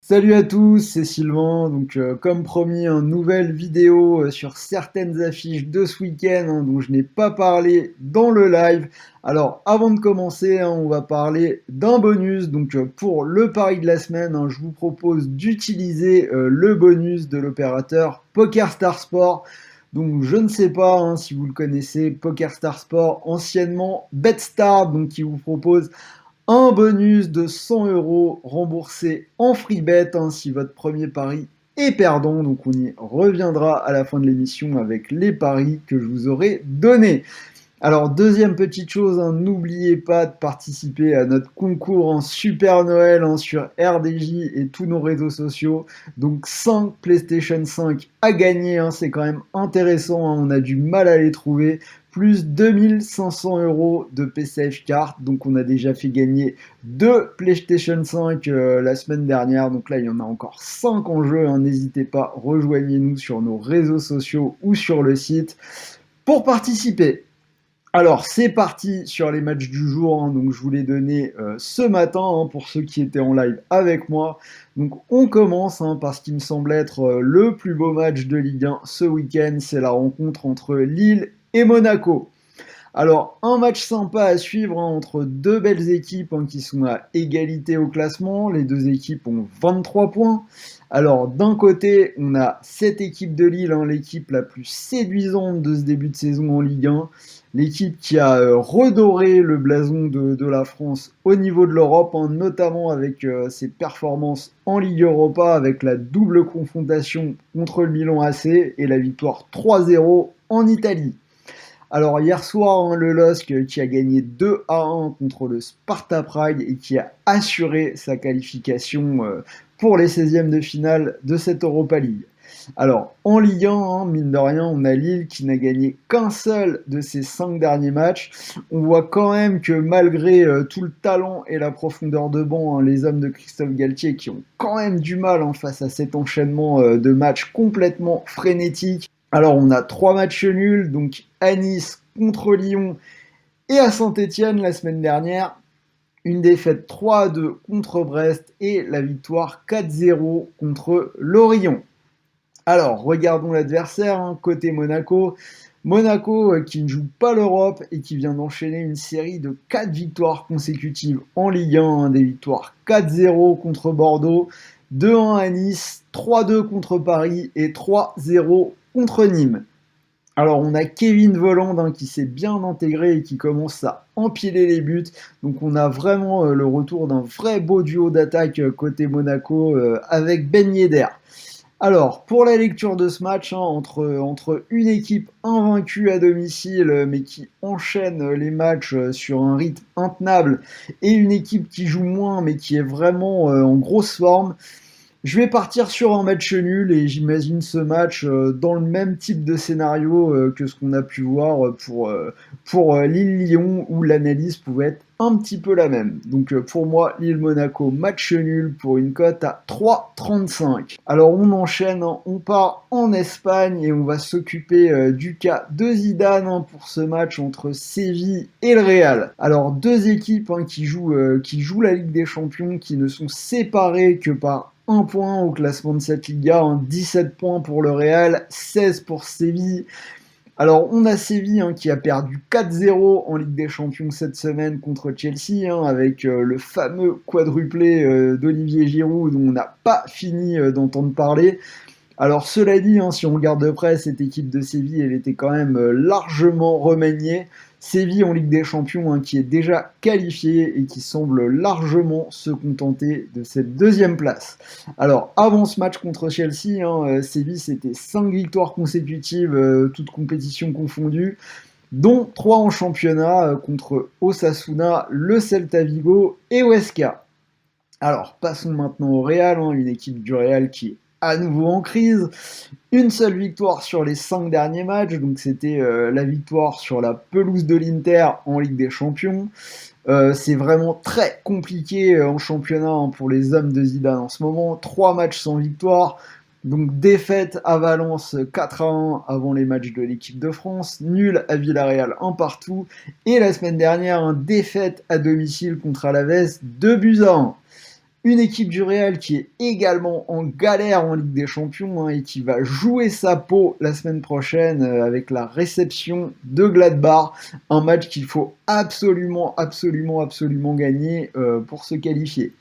Salut à tous, c'est Sylvain. Comme promis, une nouvelle vidéo sur certaines affiches de ce week-end dont je n'ai pas parlé dans le live. Alors, avant de commencer, on va parler d'un bonus. Pour le pari de la semaine, je vous propose d'utiliser le bonus de l'opérateur PokerStar Sport. Donc, je ne sais pas si vous le connaissez, PokerStar Sport, anciennement BetStar, donc qui vous propose un bonus de 100 euros remboursé en free bet si votre premier pari est perdant. Donc on y reviendra à la fin de l'émission avec les paris que je vous aurai donnés. Alors, deuxième petite chose, n'oubliez pas de participer à notre concours en Super Noël sur RDJ et tous nos réseaux sociaux. Donc, 5 PlayStation 5 à gagner, c'est quand même intéressant, on a du mal à les trouver. Plus 2500 euros de PCF carte. Donc, on a déjà fait gagner 2 PlayStation 5 la semaine dernière. Donc là, il y en a encore 5 en jeu. N'hésitez pas, rejoignez-nous sur nos réseaux sociaux ou sur le site pour participer. Alors, c'est parti sur les matchs du jour. Donc, je vous les donnais ce matin pour ceux qui étaient en live avec moi. Donc, on commence par ce qui me semble être le plus beau match de Ligue 1 ce week-end. C'est la rencontre entre Lille et Monaco. Alors, un match sympa à suivre entre deux belles équipes qui sont à égalité au classement. Les deux équipes ont 23 points. Alors, d'un côté, on a cette équipe de Lille, l'équipe la plus séduisante de ce début de saison en Ligue 1. L'équipe qui a redoré le blason de la France au niveau de l'Europe, notamment avec ses performances en Ligue Europa, avec la double confrontation contre le Milan AC et la victoire 3-0 en Italie. Alors hier soir, le LOSC qui a gagné 2-1 contre le Sparta Prague et qui a assuré sa qualification pour les 16e de finale de cette Europa League. Alors en Ligue 1, mine de rien, on a Lille qui n'a gagné qu'un seul de ses 5 derniers matchs. On voit quand même que malgré tout le talent et la profondeur de banc, les hommes de Christophe Galtier qui ont quand même du mal face à cet enchaînement de matchs complètement frénétiques. Alors, on a 3 matchs nuls, donc à Nice contre Lyon et à Saint-Etienne la semaine dernière. Une défaite 3-2 contre Brest et la victoire 4-0 contre Lorient. Alors, regardons l'adversaire, côté Monaco. Monaco qui ne joue pas l'Europe et qui vient d'enchaîner une série de 4 victoires consécutives en Ligue 1, des victoires 4-0 contre Bordeaux, 2-1 à Nice, 3-2 contre Paris et 3-0 contre Nîmes. Alors on a Kevin Volland qui s'est bien intégré et qui commence à empiler les buts. Donc on a vraiment le retour d'un vrai beau duo d'attaque côté Monaco avec Ben Yedder. Alors, pour la lecture de ce match, entre une équipe invaincue à domicile, mais qui enchaîne les matchs sur un rythme intenable, et une équipe qui joue moins, mais qui est vraiment en grosse forme, je vais partir sur un match nul et j'imagine ce match dans le même type de scénario que ce qu'on a pu voir pour Lille-Lyon où l'analyse pouvait être un petit peu la même. Pour moi, Lille-Monaco, match nul pour une cote à 3,35. Alors on enchaîne, on part en Espagne et on va s'occuper du cas de Zidane pour ce match entre Séville et le Real. Alors deux équipes qui jouent la Ligue des Champions, qui ne sont séparées que par 1 point au classement de cette Liga, 17 points pour le Real, 16 pour Séville. Alors, on a Séville qui a perdu 4-0 en Ligue des Champions cette semaine contre Chelsea, avec le fameux quadruplé d'Olivier Giroud dont on n'a pas fini d'entendre parler. Alors cela dit, si on regarde de près, cette équipe de Séville, elle était quand même largement remaniée. Séville en Ligue des Champions qui est déjà qualifiée et qui semble largement se contenter de cette deuxième place. Alors avant ce match contre Chelsea, Séville c'était 5 victoires consécutives, toutes compétitions confondues, dont 3 en championnat contre Osasuna, le Celta Vigo et Huesca. Alors, passons maintenant au Real, une équipe du Real qui est à nouveau en crise. Une seule victoire sur les 5 derniers matchs, donc c'était la victoire sur la pelouse de l'Inter en Ligue des Champions. C'est vraiment très compliqué en championnat pour les hommes de Zidane en ce moment. 3 matchs sans victoire. Donc défaite à Valence 4-1 avant les matchs de l'équipe de France, nul à Villarreal 1 partout, et la semaine dernière, défaite à domicile contre Alaves 2-1. Une équipe du Real qui est également en galère en Ligue des Champions et qui va jouer sa peau la semaine prochaine avec la réception de Gladbach. Un match qu'il faut absolument, absolument, absolument gagner pour se qualifier.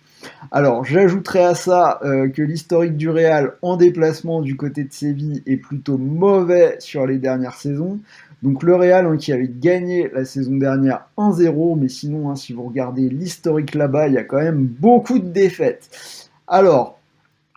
Alors, j'ajouterai à ça que l'historique du Real en déplacement du côté de Séville est plutôt mauvais sur les dernières saisons. Donc le Real qui avait gagné la saison dernière 1-0, mais sinon, si vous regardez l'historique là-bas, il y a quand même beaucoup de défaites. Alors,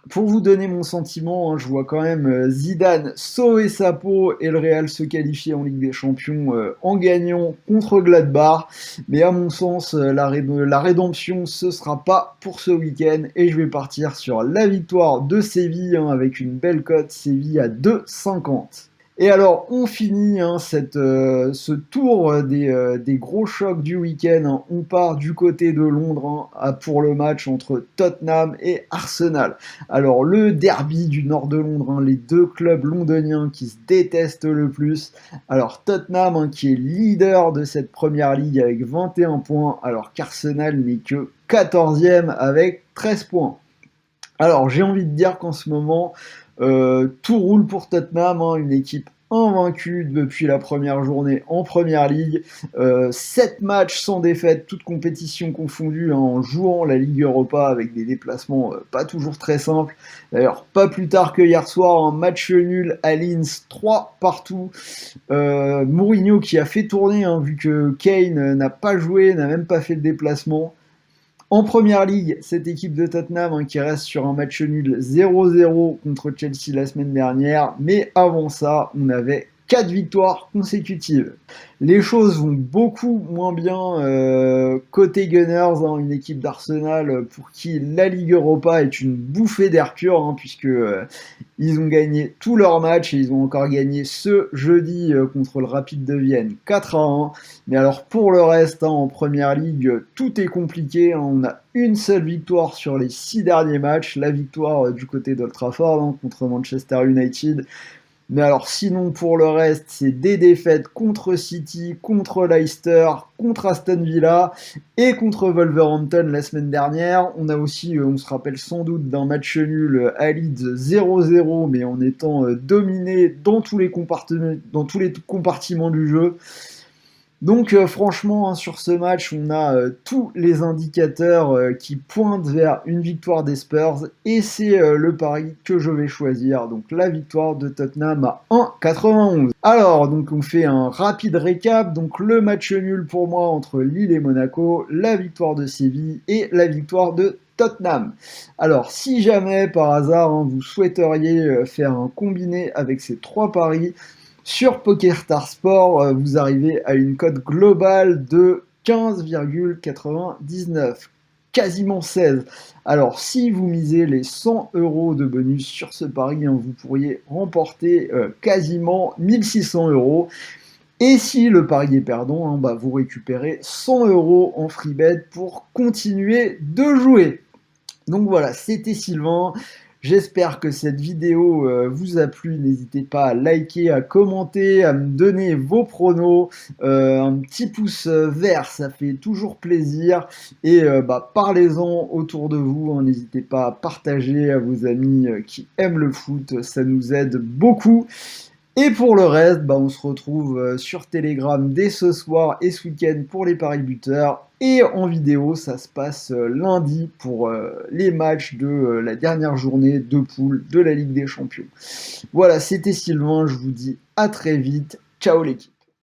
pour vous donner mon sentiment, je vois quand même Zidane sauver sa peau et le Real se qualifier en Ligue des Champions en gagnant contre Gladbach. Mais à mon sens, la rédemption, ce sera pas pour ce week-end. Et je vais partir sur la victoire de Séville avec une belle cote, Séville à 2,50. Et alors, on finit ce tour des gros chocs du week-end. On part du côté de Londres pour le match entre Tottenham et Arsenal. Alors, le derby du nord de Londres, les deux clubs londoniens qui se détestent le plus. Alors, Tottenham qui est leader de cette première ligue avec 21 points, alors qu'Arsenal n'est que 14e avec 13 points. Alors, j'ai envie de dire qu'en ce moment, tout roule pour Tottenham, une équipe invaincue depuis la première journée en première ligue. 7 matchs sans défaite, toutes compétitions confondues, en jouant la Ligue Europa avec des déplacements pas toujours très simples. D'ailleurs, pas plus tard que hier soir, un match nul à Linz, 3 partout. Mourinho qui a fait tourner, vu que Kane n'a pas joué, n'a même pas fait le déplacement. En première ligue, cette équipe de Tottenham qui reste sur un match nul 0-0 contre Chelsea la semaine dernière, mais avant ça, on avait 4 victoires consécutives. Les choses vont beaucoup moins bien côté Gunners, une équipe d'Arsenal pour qui la Ligue Europa est une bouffée d'air pur, puisque ils ont gagné tous leurs matchs et ils ont encore gagné ce jeudi contre le Rapid de Vienne 4-1. Mais alors pour le reste, en première ligue, tout est compliqué. On a une seule victoire sur les 6 derniers matchs, la victoire du côté d'Old Trafford contre Manchester United. Mais alors sinon pour le reste, c'est des défaites contre City, contre Leicester, contre Aston Villa et contre Wolverhampton la semaine dernière. On a aussi, on se rappelle sans doute d'un match nul à Leeds 0-0, mais en étant dominé dans tous les compartiments du jeu. Donc franchement, sur ce match, on a tous les indicateurs qui pointent vers une victoire des Spurs et c'est le pari que je vais choisir. Donc la victoire de Tottenham à 1,91. Alors, donc on fait un rapide récap. Donc le match nul pour moi entre Lille et Monaco, la victoire de Séville et la victoire de Tottenham. Alors, si jamais par hasard vous souhaiteriez faire un combiné avec ces 3 paris, sur PokerStars Sport, vous arrivez à une cote globale de 15,99, quasiment 16. Alors, si vous misez les 100 € de bonus sur ce pari, vous pourriez remporter quasiment 1600 €. Et si le pari est perdant, vous récupérez 100 € en free bet pour continuer de jouer. Donc voilà, c'était Sylvain. J'espère que cette vidéo vous a plu. N'hésitez pas à liker, à commenter, à me donner vos pronos. Un petit pouce vert, ça fait toujours plaisir. Et parlez-en autour de vous. N'hésitez pas à partager à vos amis qui aiment le foot. Ça nous aide beaucoup. Et pour le reste, on se retrouve sur Telegram dès ce soir et ce week-end pour les paris buteurs. Et en vidéo, ça se passe lundi pour les matchs de la dernière journée de poule de la Ligue des Champions. Voilà, c'était Sylvain, je vous dis à très vite. Ciao l'équipe.